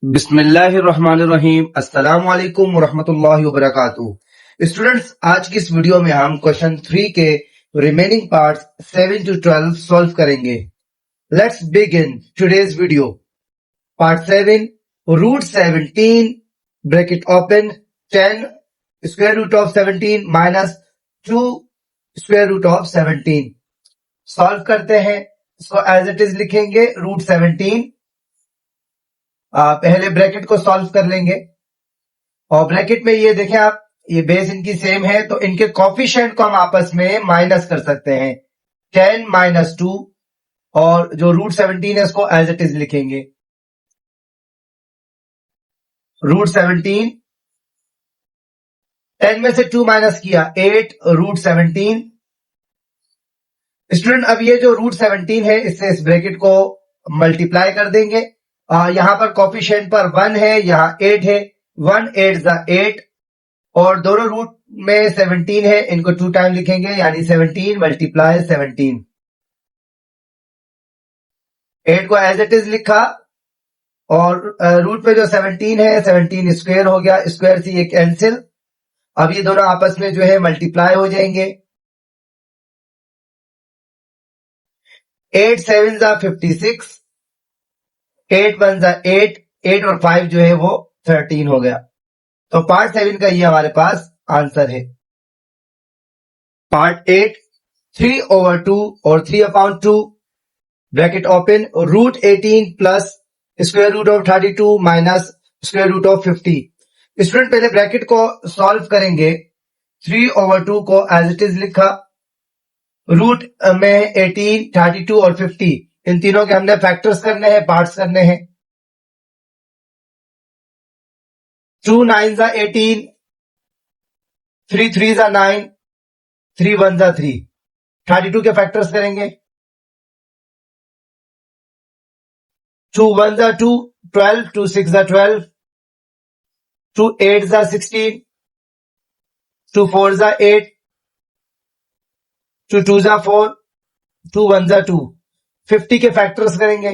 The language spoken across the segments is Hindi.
बिस्मिल्लाहिर्रहमानिर्रहीम। अस्सलामु अलैकुम वरहमतुल्लाहि वबरकातुहू। स्टूडेंट्स, आज की इस वीडियो में हम क्वेश्चन 3 के रिमेनिंग पार्ट्स 7 to 12 सॉल्व करेंगे। Let's begin today's video. Part 7, root 17 bracket open 10 square root of 17 minus 2 square root of 17। Solve करते हैं। इसको एज इट इज लिखेंगे रूट 17। पहले ब्रैकेट को सॉल्व कर लेंगे और ब्रैकेट में ये देखें आप, ये बेस इनकी सेम है तो इनके कोफिशिएंट को हम आपस में माइनस कर सकते हैं। 10 माइनस 2 और जो रूट 17 है इसको एज इट इज लिखेंगे रूट 17। 10 में से 2 माइनस किया 8 रूट 17। स्टूडेंट, अब ये जो रूट 17 है इससे इस ब्रैकेट को मल्टीप्लाई कर देंगे। यहां पर कोफिशिएंट पर 1 है, यहां 8 है। 1 8 ज़ा 8 और दोनों रूट में 17 है, इनको 2 टाइम लिखेंगे यानी 17 मल्टीप्लाई 17। 8 को एज इट इज लिखा और रूट पे जो 17 है 17 स्क्वायर हो गया, स्क्वायर से ये कैंसिल। अब ये दोनों आपस में जो है मल्टीप्लाई हो जाएंगे। 8 7 ज़ा 56, 8 1 ज़ा 8, 8 और 5 जो है वो 13 हो गया। तो पार्ट 7 का ये हमारे पास आंसर है। पार्ट 8, 3/2 और 3/2 bracket open root 18 plus square root of 32 minus square root of 50। Student, पहले ब्रैकेट को सॉल्व करेंगे। 3/2 को एज इट इज लिखा, रूट में 18 32 और 50 इन तीनों के हमने फैक्टर्स करने हैं, पार्ट्स करने हैं। 2 9 ज़ा 18, 3 3 ज़ा 9, 3 1 ज़ा 3। 32 के फैक्टर्स करेंगे। 2 1 ज़ा 2, 12, 2 6 ज़ा 12, 2 8 ज़ा 16, 2 4 ज़ा 8, 2 2 ज़ा 4, 2 1 ज़ा 2। 50 के फैक्टर्स करेंगे।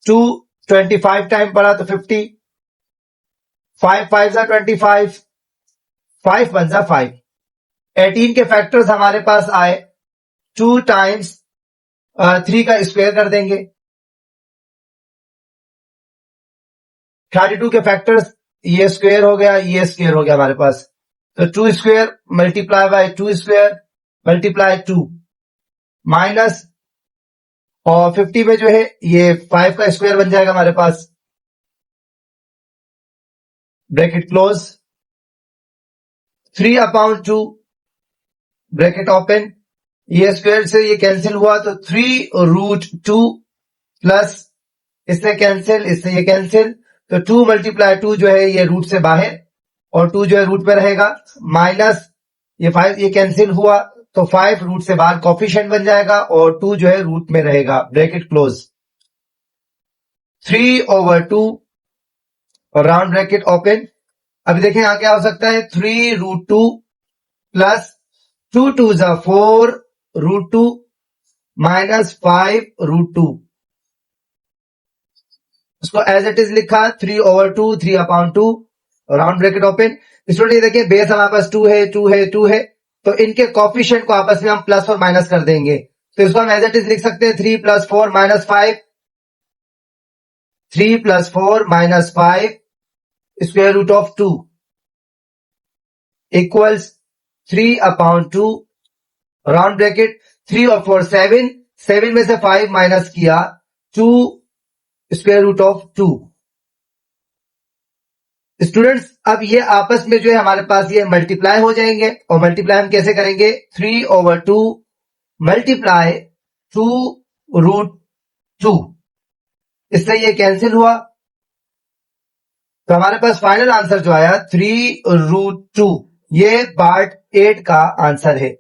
2 25 टाइम पड़ा तो 50, 5 5 ज़ा 25, 5 1 ज़ा 5। 18 के फैक्टर्स हमारे पास आए, 2 टाइम्स 3 का स्क्वायर कर देंगे। 32 के फैक्टर्स, ये स्क्वायर हो गया, ये स्क्वायर हो गया हमारे पास। तो 2 square multiply by 2 square multiply 2 minus, और 50 में जो है ये 5 का स्क्वायर बन जाएगा हमारे पास। Bracket close. 3/2 ब्रैकेट ओपन, ये स्क्वायर से ये कैंसिल हुआ तो 3 रूट 2 प्लस इससे कैंसिल, इससे ये कैंसिल, तो 2 मल्टीप्लाई 2 जो है ये रूट से बाहर और 2 जो है रूट में रहेगा, माइनस ये 5 ये कैंसिल हुआ तो 5 रूट से बाहर कोफिशिएंट बन जाएगा और 2 जो है रूट में रहेगा। Bracket close. 3/2 और राउंड ब्रैकेट ओपन। अभी देखें यहां क्या हो सकता है, 3 रूट 2 प्लस 2 2 ज़ा 4 रूट 2 माइनस 5 रूट 2। उसको एज इट इज लिखा 3/2 3/2 राउंड ब्रैकेट ओपन। स्टूडेंट, ये देखिए बेस हमारे पास 2 है 2 है 2 है, तो इनके कोफिशिएंट को आपस में हम प्लस और माइनस कर देंगे। तो इसको हम एज इट इज लिख सकते हैं 3 + 4 - 5, 3 + 4 - 5 square root of 2 equals 3/2 round bracket. 3 और 4 7, 7 में से 5 माइनस किया 2 स्क्वायर रूट ऑफ 2। स्टूडेंट्स, अब ये आपस में जो है हमारे पास ये मल्टीप्लाई हो जाएंगे और मल्टीप्लाई हम कैसे करेंगे, 3/2 मल्टीप्लाई 2 रूट 2, इससे ये कैंसिल हुआ तो हमारे पास फाइनल आंसर जो आया 3 रूट 2। ये पार्ट 8 का आंसर है।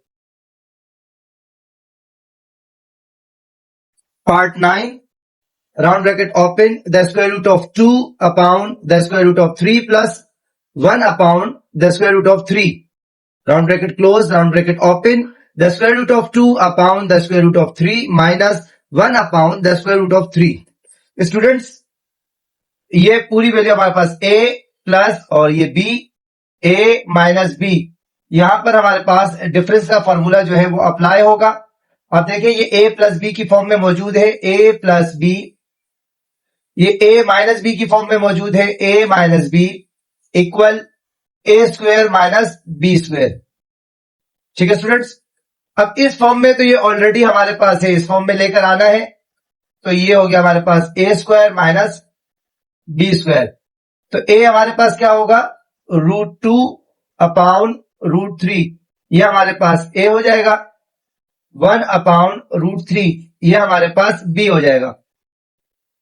Part 9, round bracket open, the square root of 2 upon the square root of 3 plus 1 upon the square root of 3 round bracket close, round bracket open, the square root of 2 upon the square root of 3 minus 1 upon the square root of 3। Students ये पूरी वैल्यू हमारे पास a प्लस और ये b, a माइनस b, यहां पर हमारे पास डिफरेंस का फॉर्मूला जो है वो अप्लाई होगा। अब देखिए ये a प्लस बी की फॉर्म में मौजूद है, a प्लस बी, ये a माइनस बी की फॉर्म में मौजूद है, a minus b equal a square minus b square. ठीक है स्टूडेंट्स, अब इस फॉर्म में तो ये ऑलरेडी हमारे पास है, इस फॉर्म में लेकर आना है, तो ये हो गया हमारे पास a square minus b square. तो a हमारे पास क्या होगा, √2 अपॉन √3, ये हमारे पास a हो जाएगा। 1 अपॉन √3, ये हमारे पास b हो जाएगा।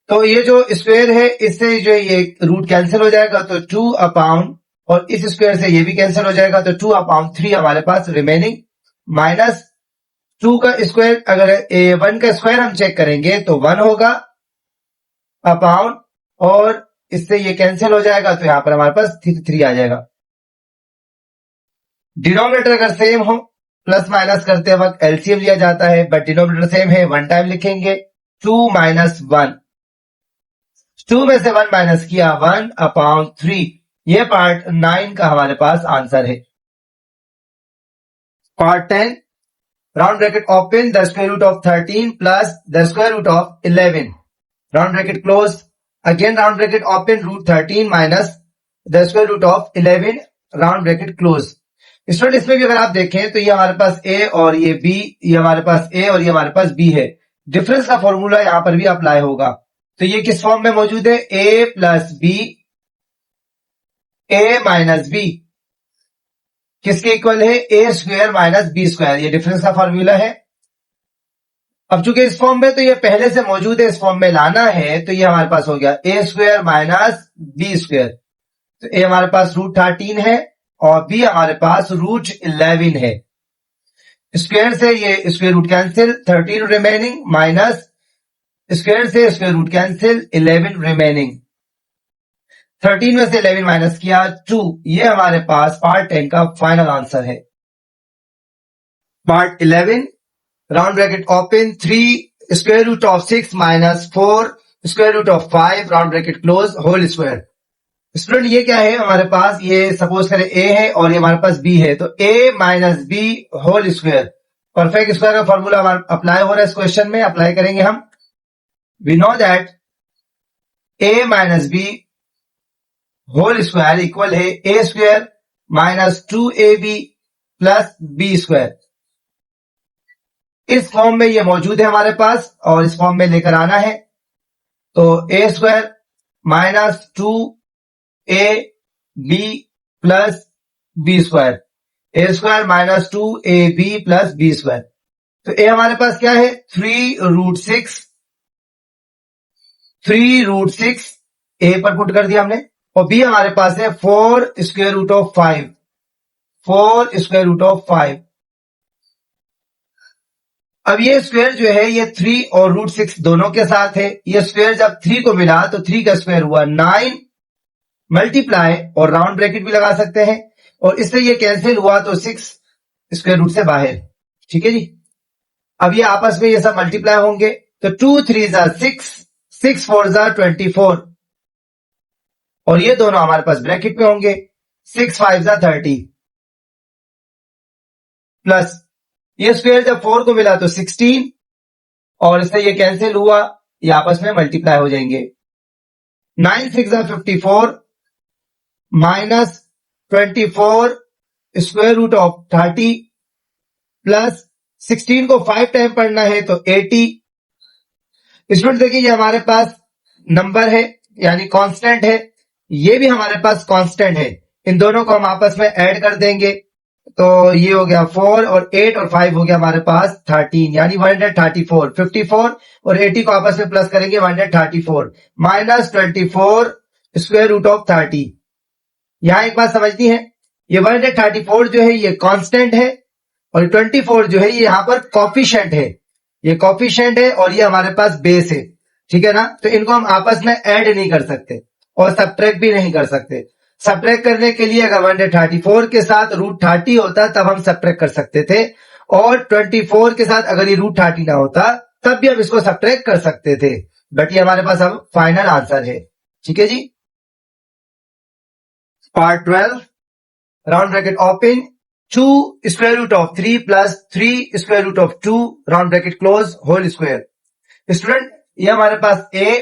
तो ये जो स्क्वायर है इससे जो ये रूट कैंसिल हो जाएगा, तो 2 अपॉन, और इस स्क्वायर से ये भी कैंसिल हो जाएगा, तो 2 अपॉन 3 हमारे पास रिमेनिंग, माइनस 2 का स्क्वायर, अगर 1 का स्क्वायर हम चेक करेंगे तो 1 होगा अपॉन, और इससे ये कैंसिल हो जाएगा, तो यहां पर हमारे पास 3 आ जाएगा। डिनोमिनेटर अगर सेम हो, प्लस माइनस करते वक्त एलसीएम लिया जाता है, बट डिनोमिनेटर सेम है, 1 टाइम लिखेंगे, 2 माइनस 1, 2 में से 1 माइनस किया, 1 अपॉन 3, ये पार्ट 9 का हमारे पास आंसर है। Part 10, round bracket open, the square root of 13 plus the square root of 11, round bracket close, again round bracket open, √13 minus the square root of 11, round bracket close. Student इसमें भी अगर आप देखें तो ये हमारे पास a और ये b, ये हमारे पास a और ये हमारे पास b है, डिफरेंस का फॉर्मूला यहां पर भी अप्लाई होगा। तो ये किस फॉर्म में मौजूद है, a plus b, a minus b किसके इक्वल है, a square minus b square, ये डिफरेंस का फॉर्मूला है। अब चूंकि इस फॉर्म में तो ये पहले से मौजूद है, इस फॉर्म में लाना है, तो ये हमारे पास हो गया a square minus b square. तो a हमारे पास √13 है और b हमारे पास √11 है। स्क्वायर से ये square root cancel, 13 remaining, minus square से स्क्वायर रूट कैंसिल, 11 रिमेनिंग। 13 में से 11 माइनस किया, 2, ये हमारे पास पार्ट 10 का फाइनल आंसर है। Part 11, round bracket open, 3 square root of 6 minus 4 square root of 5, round bracket close, whole square. Student ये क्या है हमारे पास, ये सपोज करें a है और ये हमारे पास b है, तो a minus b whole square, perfect square का फॉर्मूला हमारा अप्लाई हो रहा है इस क्वेश्चन में, अप्लाई करेंगे हम। We know that a minus b whole square equal है a square minus 2ab plus b square. इस फॉर्म में ये मौजूद है हमारे पास और इस फॉर्म में लेकर आना है, तो a square minus 2ab plus b square, a square minus 2ab plus b square. तो a हमारे पास क्या है, 3√6, 3√6 a पर पुट कर दिया हमने, और b हमारे पास है 4 square root of 5, 4 square root of 5। अब ये स्क्वायर जो है ये 3 और √6 दोनों के साथ है, ये स्क्वायर जब 3 को मिला तो 3 का स्क्वायर हुआ 9 मल्टीप्लाई, और राउंड ब्रैकेट भी लगा सकते हैं, और इससे ये कैंसिल हुआ तो 6 स्क्वायर रूट से बाहर। ठीक है जी, अब ये आपस में ये सब मल्टीप्लाई होंगे, तो 2 3 6, 6 4 24, और ये दोनों हमारे पास ब्रैकेट में होंगे, 6 5 30, प्लस ये स्क्वायर जब 4 को मिला तो 16, और इससे ये कैंसिल हुआ, ये आपस में मल्टीप्लाई हो जाएंगे, 9 6 54 minus 24 square root of 30 plus 16 को 5 टाइम पढ़ना है तो 80। स्टूडेंट देखिए ये हमारे पास नंबर है यानी कांस्टेंट है, ये भी हमारे पास कांस्टेंट है, इन दोनों को हम आपस में ऐड कर देंगे, तो ये हो गया 4 और 8 और 5 हो गया हमारे पास 13, यानी 134, 54 और 80 को आपस में प्लस करेंगे 134, माइनस 24 स्क्वायर रूट ऑफ 30। यहां एक बात समझनी है, ये 134 जो है ये कांस्टेंट है, और 24 जो है ये यहां पर कॉफिशिएंट है, ये कॉफिशिएंट है और ये हमारे पास बेस है। ठीक है ना, तो इनको हम आपस में ऐड नहीं कर सकते और सब्ट्रैक्ट भी नहीं कर सकते। सब्ट्रैक्ट करने के लिए अगर 134 के साथ √30 होता तब हम सब्ट्रैक्ट कर सकते थे, और 24 के साथ अगर ये √30 ना होता तब भी हम इसको सब्ट्रैक्ट कर सकते थे, बट ये हमारे पास अब फाइनल आंसर है। ठीक है जी। Part 12, round bracket open, 2 square root of 3 plus 3 square root of 2 round bracket close whole square. Student ये हमारे पास a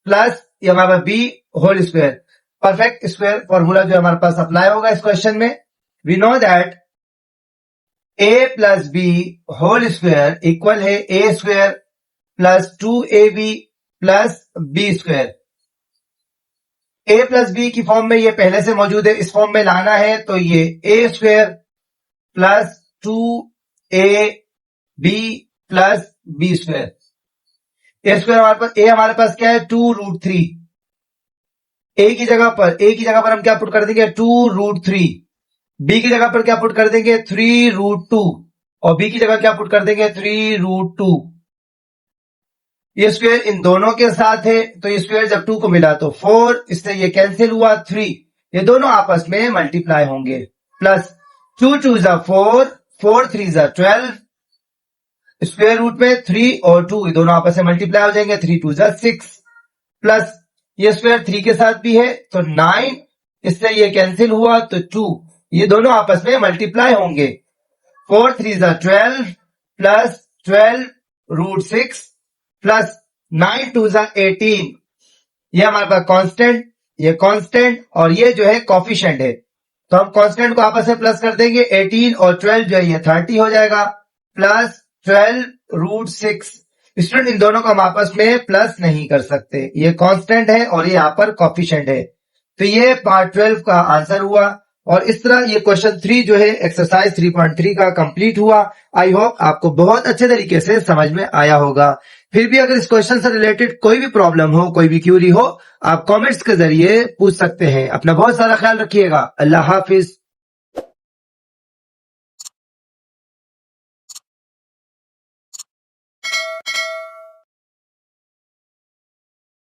प्लस ये हमारा b whole square, perfect square formula जो हमारे पास अप्लाई होगा इस क्वेश्चन में। We know that a plus b whole square equal है a square plus 2ab plus b square. a plus b की फॉर्म में ये पहले से मौजूद है, इस फॉर्म में लाना है तो ये a square plus 2ab plus b square. A square हमारे पास क्या है 2√3। ए की जगह पर हम क्या पुट कर देंगे 2√3, बी की जगह पर क्या पुट कर देंगे 3√2 और बी की जगह क्या पुट कर देंगे 3√2। ये स्क्वायर इन दोनों के साथ है तो ये स्क्वायर जब 2 को मिला तो 4, इससे ये कैंसिल हुआ 3, ये दोनों आपस में मल्टीप्लाई होंगे। प्लस 2 2 4, 4 3 12, स्क्वायर रूट में 3 और 2 ये दोनों आपस में मल्टीप्लाई हो जाएंगे, 3 2 6, प्लस ये स्क्वायर 3 के साथ भी है तो 9, इससे ये कैंसिल हुआ तो 2, ये दोनों आपस में मल्टीप्लाई होंगे। 4 3 12 प्लस 12√6 प्लस 9 2 18, ये हमारे पास कांस्टेंट, ये कांस्टेंट और ये जो है कोफिशिएंट है, तो हम कांस्टेंट को आपस में प्लस कर देंगे, 18 और 12 जो है ये 30 हो जाएगा, प्लस 12√6। स्टूडेंट इन दोनों को हम आपस में प्लस नहीं कर सकते, ये कांस्टेंट है और ये यहाँ पर कोफिशिएंट है, तो ये पार्ट 12 का आंसर हुआ। और इस तरह ये क्वेश्चन 3 जो है एक्सरसाइज 3.3 का कंप्लीट हुआ। आई होप आपको बहुत अच्छे तरीके से समझ में आया होगा। फिर भी अगर इस क्वेश्चन से रिलेटेड कोई भी प्रॉब्लम हो, कोई भी क्यूरी हो, आप कमेंट्स के जरिए पूछ सकते हैं। अपना बहुत सारा ख्याल रखिएगा। अल्लाह हाफिज।